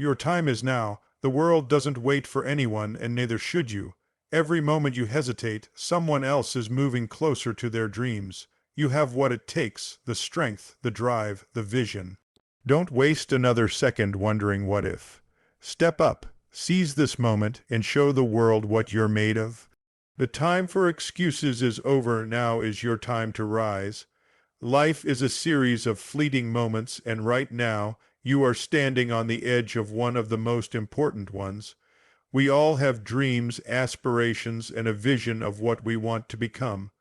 Your time is now. The world doesn't wait for anyone, and neither should you. Every moment you hesitate, someone else is moving closer to their dreams. You have what it takes, the strength, the drive, the vision. Don't waste another second wondering what if. Step up, seize this moment, and show the world what you're made of. The time for excuses is over. Now is your time to rise. Life is a series of fleeting moments, and right now, you are standing on the edge of one of the most important ones. We all have dreams, aspirations, and a vision of what we want to become.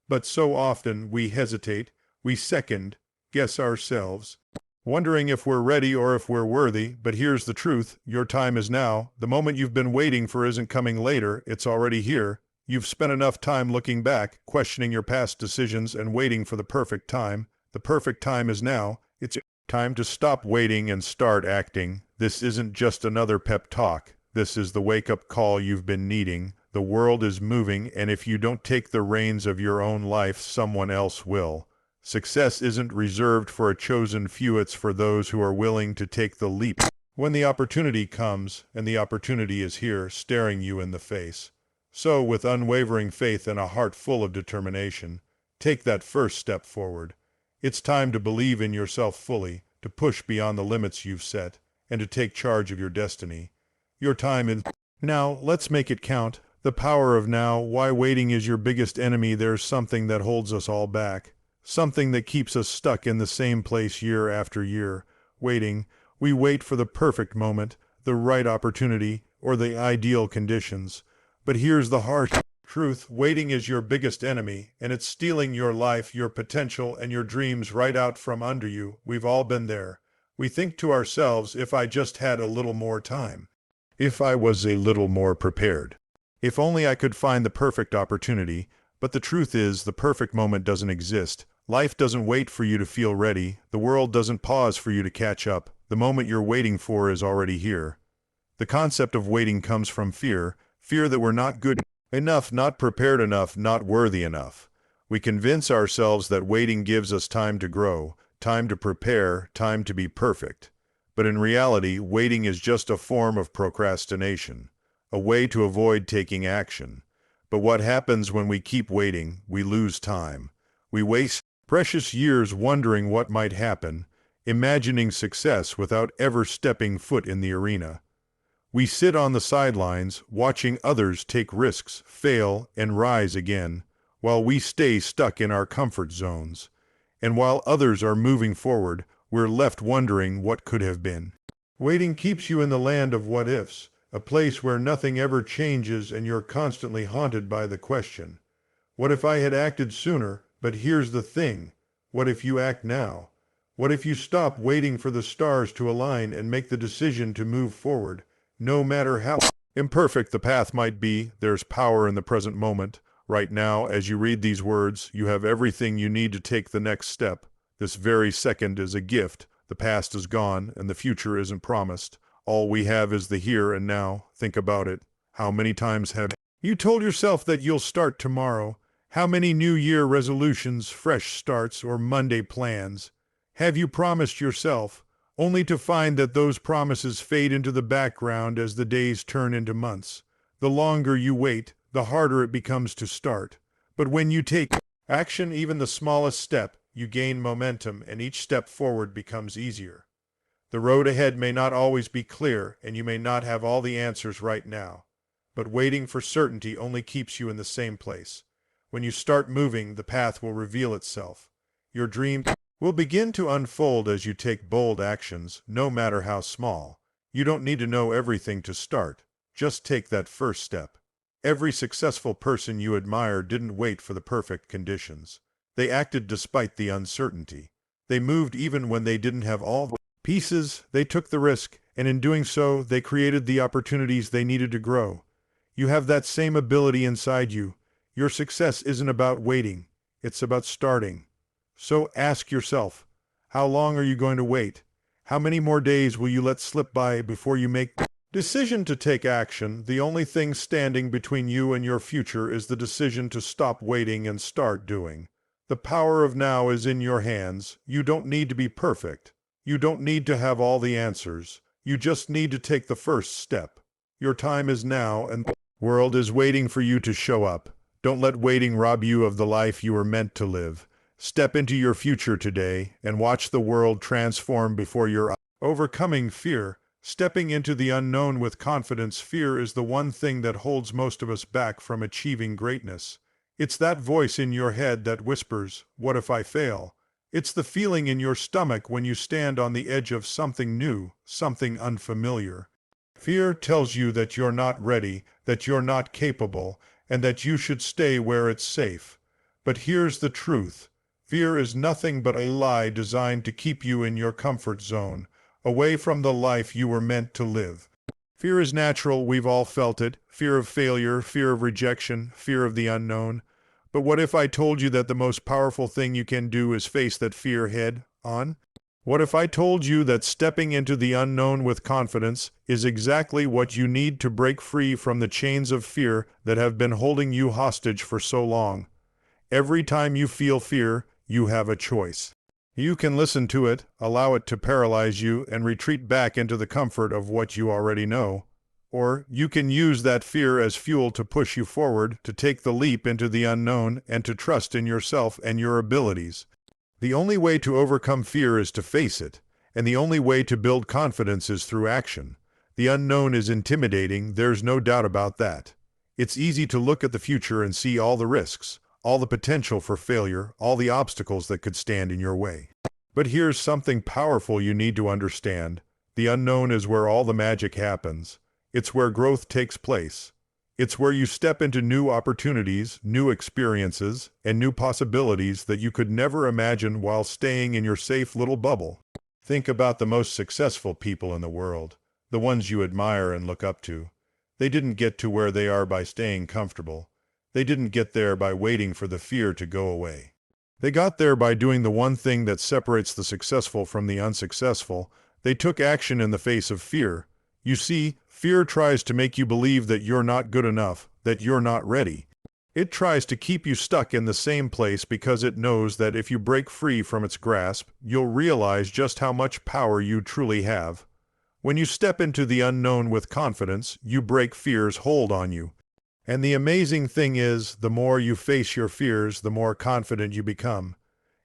But so often we hesitate, we second, guess ourselves, wondering if we're ready or if we're worthy. But here's the truth, your time is now. The moment you've been waiting for isn't coming later, it's already here. You've spent enough time looking back, questioning your past decisions, and waiting for the perfect time. The perfect time is now. It's time to stop waiting and start acting. This isn't just another pep talk. This is the wake-up call you've been needing. The world is moving, and if you don't take the reins of your own life, someone else will. Success isn't reserved for a chosen few, it's for those who are willing to take the leap. When the opportunity comes, and the opportunity is here, staring you in the face. So, with unwavering faith and a heart full of determination, take that first step forward. It's time to believe in yourself fully, to push beyond the limits you've set, and to take charge of your destiny. Your time is now. Let's make it count. The power of now. Why waiting is your biggest enemy. There's something that holds us all back. Something that keeps us stuck in the same place year after year. Waiting. We wait for the perfect moment, the right opportunity, or the ideal conditions. But here's the harsh truth. Waiting is your biggest enemy, and it's stealing your life, your potential, and your dreams right out from under you. We've all been there. We think to ourselves, if I just had a little more time. If I was a little more prepared. If only I could find the perfect opportunity. But the truth is, the perfect moment doesn't exist. Life doesn't wait for you to feel ready. The world doesn't pause for you to catch up. The moment you're waiting for is already here. The concept of waiting comes from fear. Fear that we're not good enough, not prepared enough, not worthy enough. We convince ourselves that waiting gives us time to grow, time to prepare, time to be perfect. But in reality, waiting is just a form of procrastination, a way to avoid taking action. But what happens when we keep waiting? We lose time. We waste precious years wondering what might happen, imagining success without ever stepping foot in the arena. We sit on the sidelines, watching others take risks, fail, and rise again, while we stay stuck in our comfort zones. And while others are moving forward, we're left wondering what could have been. Waiting keeps you in the land of what-ifs, a place where nothing ever changes and you're constantly haunted by the question, what if I had acted sooner? But here's the thing, what if you act now? What if you stop waiting for the stars to align and make the decision to move forward? No matter how imperfect the path might be, there's power in the present moment. Right now, as you read these words, you have everything you need to take the next step. This very second is a gift. The past is gone, and the future isn't promised. All we have is the here and now. Think about it. How many times have you told yourself that you'll start tomorrow? How many New Year resolutions, fresh starts, or Monday plans have you promised yourself, only to find that those promises fade into the background as the days turn into months? The longer you wait, the harder it becomes to start. But when you take action, even the smallest step, you gain momentum, and each step forward becomes easier. The road ahead may not always be clear, and you may not have all the answers right now. But waiting for certainty only keeps you in the same place. When you start moving, the path will reveal itself. Your dream will begin to unfold as you take bold actions, no matter how small. You don't need to know everything to start. Just take that first step. Every successful person you admire didn't wait for the perfect conditions. They acted despite the uncertainty. They moved even when they didn't have all the pieces. They took the risk, and in doing so, they created the opportunities they needed to grow. You have that same ability inside you. Your success isn't about waiting. It's about starting. So ask yourself, how long are you going to wait? How many more days will you let slip by before you make the decision to take action? The only thing standing between you and your future is the decision to stop waiting and start doing. The power of now is in your hands. You don't need to be perfect. You don't need to have all the answers. You just need to take the first step. Your time is now, and the world is waiting for you to show up. Don't let waiting rob you of the life you were meant to live. Step into your future today and watch the world transform before your eyes. Overcoming fear. Stepping into the unknown with confidence. Fear is the one thing that holds most of us back from achieving greatness. It's that voice in your head that whispers, "What if I fail?" It's the feeling in your stomach when you stand on the edge of something new, something unfamiliar. Fear tells you that you're not ready, that you're not capable, and that you should stay where it's safe. But here's the truth. Fear is nothing but a lie designed to keep you in your comfort zone, away from the life you were meant to live. Fear is natural, we've all felt it. Fear of failure, fear of rejection, fear of the unknown. But what if I told you that the most powerful thing you can do is face that fear head on? What if I told you that stepping into the unknown with confidence is exactly what you need to break free from the chains of fear that have been holding you hostage for so long? Every time you feel fear, you have a choice. You can listen to it, allow it to paralyze you, and retreat back into the comfort of what you already know. Or you can use that fear as fuel to push you forward, to take the leap into the unknown, and to trust in yourself and your abilities. The only way to overcome fear is to face it, and the only way to build confidence is through action. The unknown is intimidating, there's no doubt about that. It's easy to look at the future and see all the risks, all the potential for failure, all the obstacles that could stand in your way. But here's something powerful you need to understand. The unknown is where all the magic happens. It's where growth takes place. It's where you step into new opportunities, new experiences, and new possibilities that you could never imagine while staying in your safe little bubble. Think about the most successful people in the world, the ones you admire and look up to. They didn't get to where they are by staying comfortable. They didn't get there by waiting for the fear to go away. They got there by doing the one thing that separates the successful from the unsuccessful. They took action in the face of fear. You see, fear tries to make you believe that you're not good enough, that you're not ready. It tries to keep you stuck in the same place because it knows that if you break free from its grasp, you'll realize just how much power you truly have. When you step into the unknown with confidence, you break fear's hold on you. And the amazing thing is, the more you face your fears, the more confident you become.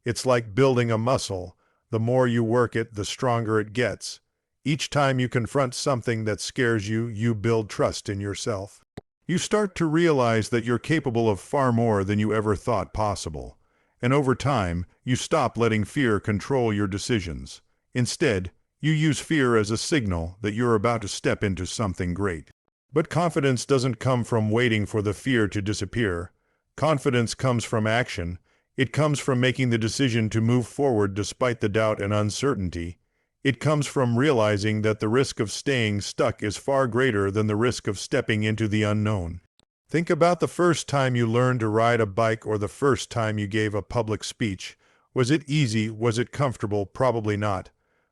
It's like building a muscle. The more you work it, the stronger it gets. Each time you confront something that scares you, you build trust in yourself. You start to realize that you're capable of far more than you ever thought possible. And over time, you stop letting fear control your decisions. Instead, you use fear as a signal that you're about to step into something great. But confidence doesn't come from waiting for the fear to disappear. Confidence comes from action. It comes from making the decision to move forward despite the doubt and uncertainty. It comes from realizing that the risk of staying stuck is far greater than the risk of stepping into the unknown. Think about the first time you learned to ride a bike or the first time you gave a public speech. Was it easy? Was it comfortable? Probably not.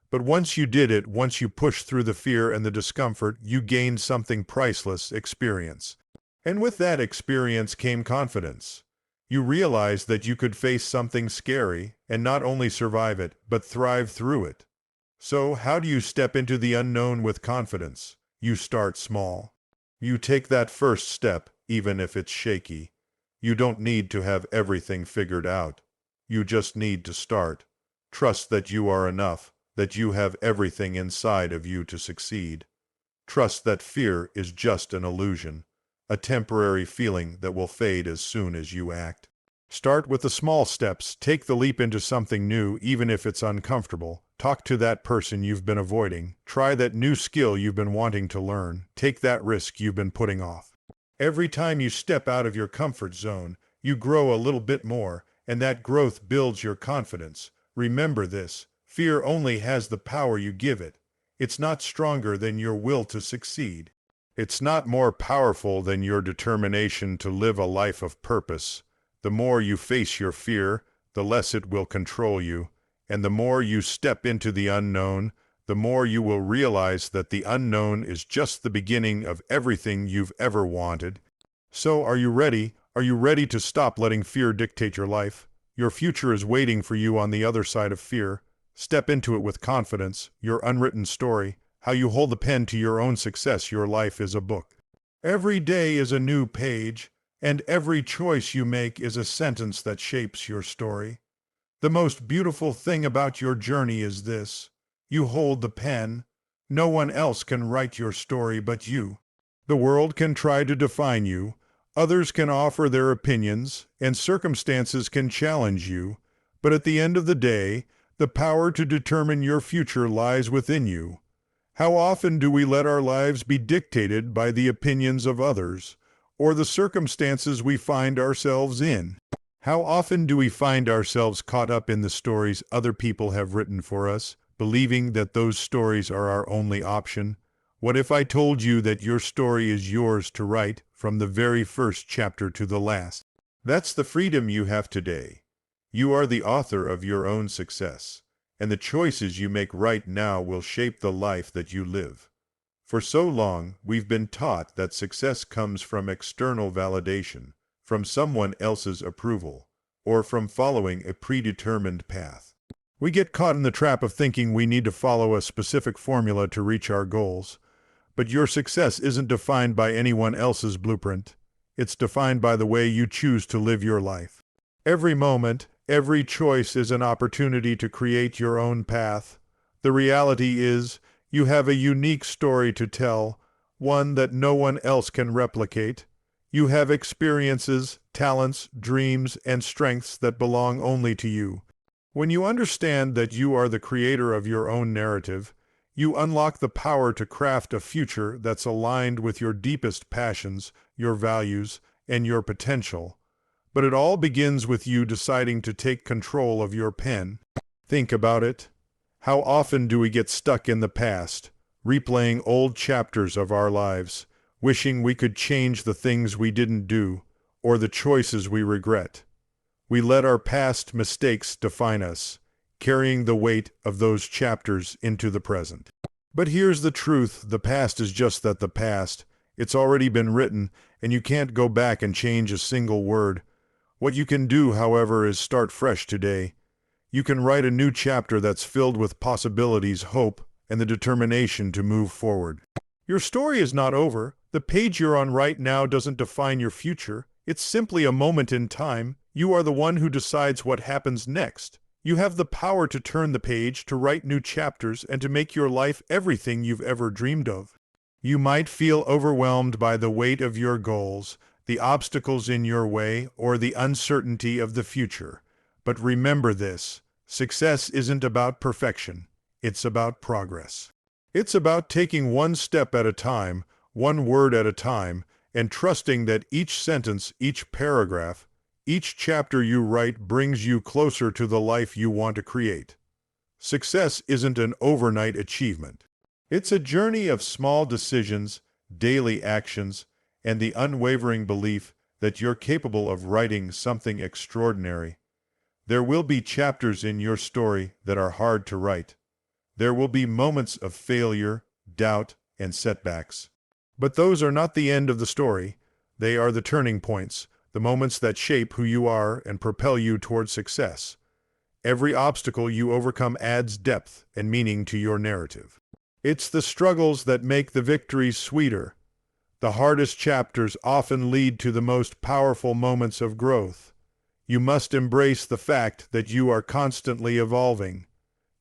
But once you did it, once you pushed through the fear and the discomfort, you gained something priceless: experience. And with that experience came confidence. You realized that you could face something scary and not only survive it, but thrive through it. So, how do you step into the unknown with confidence? You start small. You take that first step, even if it's shaky. You don't need to have everything figured out. You just need to start. Trust that you are enough, that you have everything inside of you to succeed. Trust that fear is just an illusion, a temporary feeling that will fade as soon as you act. Start with the small steps. Take the leap into something new, even if it's uncomfortable. Talk to that person you've been avoiding. Try that new skill you've been wanting to learn. Take that risk you've been putting off. Every time you step out of your comfort zone, you grow a little bit more, and that growth builds your confidence. Remember this: fear only has the power you give it. It's not stronger than your will to succeed. It's not more powerful than your determination to live a life of purpose. The more you face your fear, the less it will control you. And the more you step into the unknown, the more you will realize that the unknown is just the beginning of everything you've ever wanted. So, are you ready? Are you ready to stop letting fear dictate your life? Your future is waiting for you on the other side of fear. Step into it with confidence, your unwritten story, how you hold the pen to your own success. Your life is a book. Every day is a new page, and every choice you make is a sentence that shapes your story. The most beautiful thing about your journey is this: you hold the pen. No one else can write your story but you. The world can try to define you, others can offer their opinions, and circumstances can challenge you, but at the end of the day, the power to determine your future lies within you. How often do we let our lives be dictated by the opinions of others, or the circumstances we find ourselves in? How often do we find ourselves caught up in the stories other people have written for us, believing that those stories are our only option? What if I told you that your story is yours to write from the very first chapter to the last? That's the freedom you have today. You are the author of your own success, and the choices you make right now will shape the life that you live. For so long, we've been taught that success comes from external validation, from someone else's approval, or from following a predetermined path. We get caught in the trap of thinking we need to follow a specific formula to reach our goals. But your success isn't defined by anyone else's blueprint. It's defined by the way you choose to live your life. Every moment, every choice is an opportunity to create your own path. The reality is, you have a unique story to tell, one that no one else can replicate. You have experiences, talents, dreams, and strengths that belong only to you. When you understand that you are the creator of your own narrative, you unlock the power to craft a future that's aligned with your deepest passions, your values, and your potential. But it all begins with you deciding to take control of your pen. Think about it. How often do we get stuck in the past, replaying old chapters of our lives, wishing we could change the things we didn't do, or the choices we regret? We let our past mistakes define us, carrying the weight of those chapters into the present. But here's the truth: the past is just that, the past. It's already been written, and you can't go back and change a single word. What you can do, however, is start fresh today. You can write a new chapter that's filled with possibilities, hope, and the determination to move forward. Your story is not over. The page you're on right now doesn't define your future. It's simply a moment in time. You are the one who decides what happens next. You have the power to turn the page, to write new chapters, and to make your life everything you've ever dreamed of. You might feel overwhelmed by the weight of your goals, the obstacles in your way, or the uncertainty of the future. But remember this: success isn't about perfection. It's about progress. It's about taking one step at a time, one word at a time, and trusting that each sentence, each paragraph, each chapter you write brings you closer to the life you want to create. Success isn't an overnight achievement. It's a journey of small decisions, daily actions, and the unwavering belief that you're capable of writing something extraordinary. There will be chapters in your story that are hard to write. There will be moments of failure, doubt, and setbacks. But those are not the end of the story. They are the turning points, the moments that shape who you are and propel you toward success. Every obstacle you overcome adds depth and meaning to your narrative. It's the struggles that make the victories sweeter. The hardest chapters often lead to the most powerful moments of growth. You must embrace the fact that you are constantly evolving.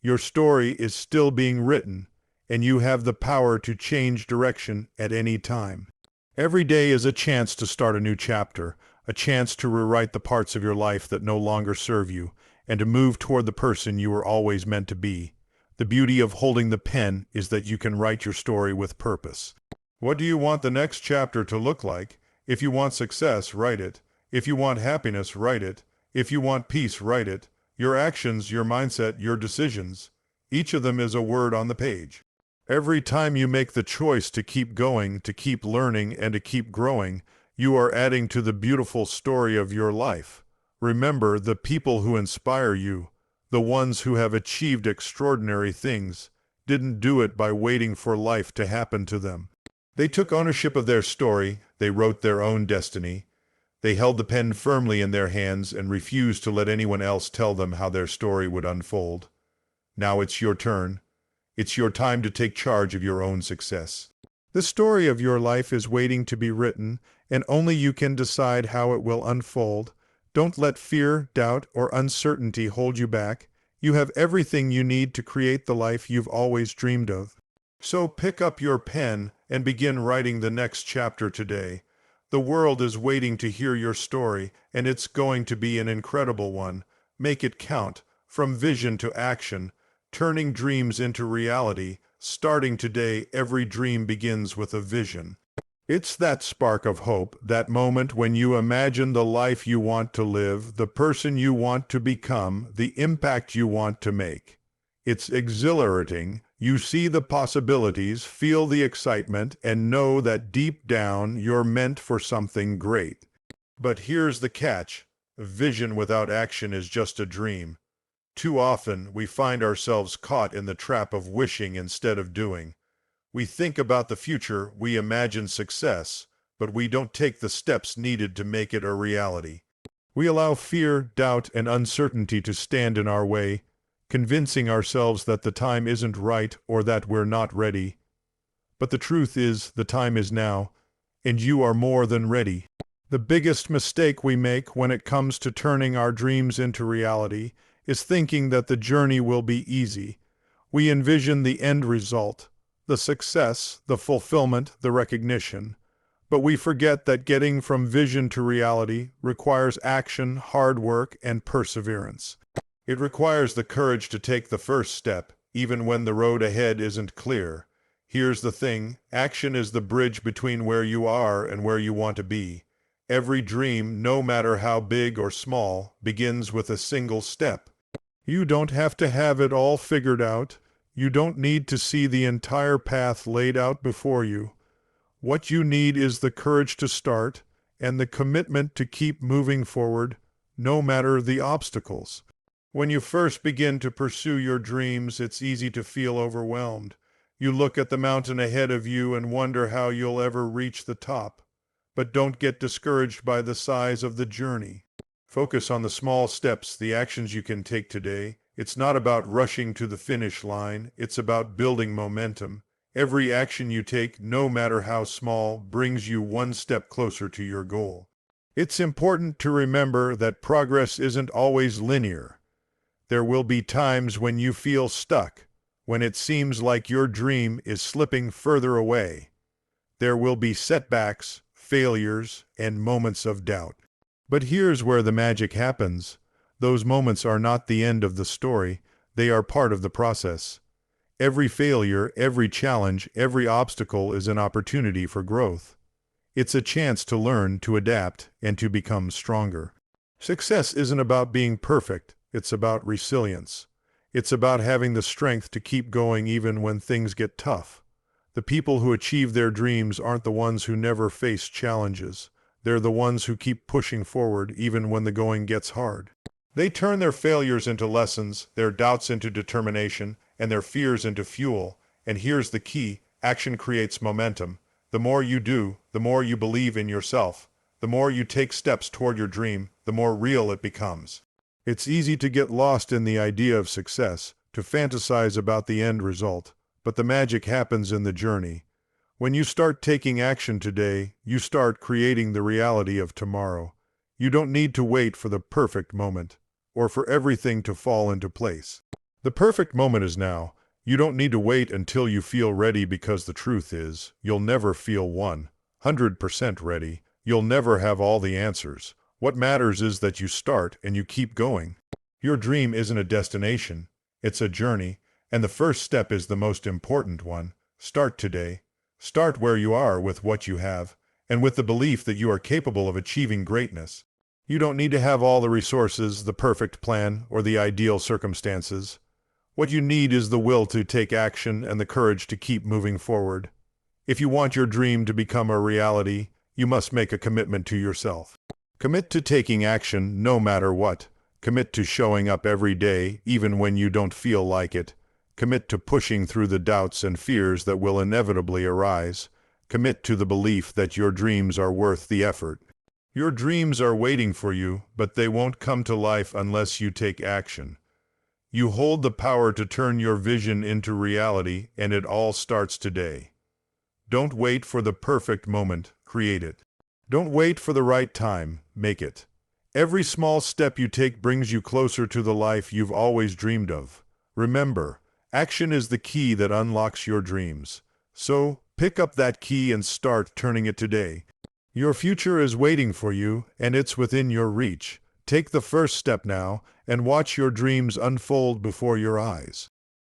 Your story is still being written, and you have the power to change direction at any time. Every day is a chance to start a new chapter, a chance to rewrite the parts of your life that no longer serve you, and to move toward the person you were always meant to be. The beauty of holding the pen is that you can write your story with purpose. What do you want the next chapter to look like? If you want success, write it. If you want happiness, write it. If you want peace, write it. Your actions, your mindset, your decisions. Each of them is a word on the page. Every time you make the choice to keep going, to keep learning, and to keep growing, you are adding to the beautiful story of your life. Remember, the people who inspire you, the ones who have achieved extraordinary things, didn't do it by waiting for life to happen to them. They took ownership of their story, they wrote their own destiny. They held the pen firmly in their hands and refused to let anyone else tell them how their story would unfold. Now it's your turn. It's your time to take charge of your own success. The story of your life is waiting to be written, and only you can decide how it will unfold. Don't let fear, doubt, or uncertainty hold you back. You have everything you need to create the life you've always dreamed of. So pick up your pen and begin writing the next chapter today. The world is waiting to hear your story, and it's going to be an incredible one. Make it count, from vision to action, turning dreams into reality. Starting today, every dream begins with a vision. It's that spark of hope, that moment when you imagine the life you want to live, the person you want to become, the impact you want to make. It's exhilarating. You see the possibilities, feel the excitement, and know that deep down you're meant for something great. But here's the catch. Vision without action is just a dream. Too often, we find ourselves caught in the trap of wishing instead of doing. We think about the future, we imagine success, but we don't take the steps needed to make it a reality. We allow fear, doubt, and uncertainty to stand in our way, convincing ourselves that the time isn't right or that we're not ready. But the truth is, the time is now, and you are more than ready. The biggest mistake we make when it comes to turning our dreams into reality is thinking that the journey will be easy. We envision the end result, the success, the fulfillment, the recognition. But we forget that getting from vision to reality requires action, hard work, and perseverance. It requires the courage to take the first step, even when the road ahead isn't clear. Here's the thing, action is the bridge between where you are and where you want to be. Every dream, no matter how big or small, begins with a single step. You don't have to have it all figured out. You don't need to see the entire path laid out before you. What you need is the courage to start and the commitment to keep moving forward, no matter the obstacles. When you first begin to pursue your dreams, it's easy to feel overwhelmed. You look at the mountain ahead of you and wonder how you'll ever reach the top. But don't get discouraged by the size of the journey. Focus on the small steps, the actions you can take today. It's not about rushing to the finish line, it's about building momentum. Every action you take, no matter how small, brings you one step closer to your goal. It's important to remember that progress isn't always linear. There will be times when you feel stuck, when it seems like your dream is slipping further away. There will be setbacks, failures, and moments of doubt. But here's where the magic happens. Those moments are not the end of the story, they are part of the process. Every failure, every challenge, every obstacle is an opportunity for growth. It's a chance to learn, to adapt, and to become stronger. Success isn't about being perfect, it's about resilience. It's about having the strength to keep going even when things get tough. The people who achieve their dreams aren't the ones who never face challenges. They're the ones who keep pushing forward even when the going gets hard. They turn their failures into lessons, their doubts into determination, and their fears into fuel. And here's the key, action creates momentum. The more you do, the more you believe in yourself. The more you take steps toward your dream, the more real it becomes. It's easy to get lost in the idea of success, to fantasize about the end result. But the magic happens in the journey. When you start taking action today, you start creating the reality of tomorrow. You don't need to wait for the perfect moment, or for everything to fall into place. The perfect moment is now. You don't need to wait until you feel ready, because the truth is, you'll never feel 100% ready. You'll never have all the answers. What matters is that you start and you keep going. Your dream isn't a destination, it's a journey, and the first step is the most important one. Start today. Start where you are with what you have, and with the belief that you are capable of achieving greatness. You don't need to have all the resources, the perfect plan, or the ideal circumstances. What you need is the will to take action and the courage to keep moving forward. If you want your dream to become a reality, you must make a commitment to yourself. Commit to taking action no matter what. Commit to showing up every day, even when you don't feel like it. Commit to pushing through the doubts and fears that will inevitably arise. Commit to the belief that your dreams are worth the effort. Your dreams are waiting for you, but they won't come to life unless you take action. You hold the power to turn your vision into reality, and it all starts today. Don't wait for the perfect moment, create it. Don't wait for the right time, make it. Every small step you take brings you closer to the life you've always dreamed of. Remember, action is the key that unlocks your dreams. So, pick up that key and start turning it today. Your future is waiting for you, and it's within your reach. Take the first step now, and watch your dreams unfold before your eyes.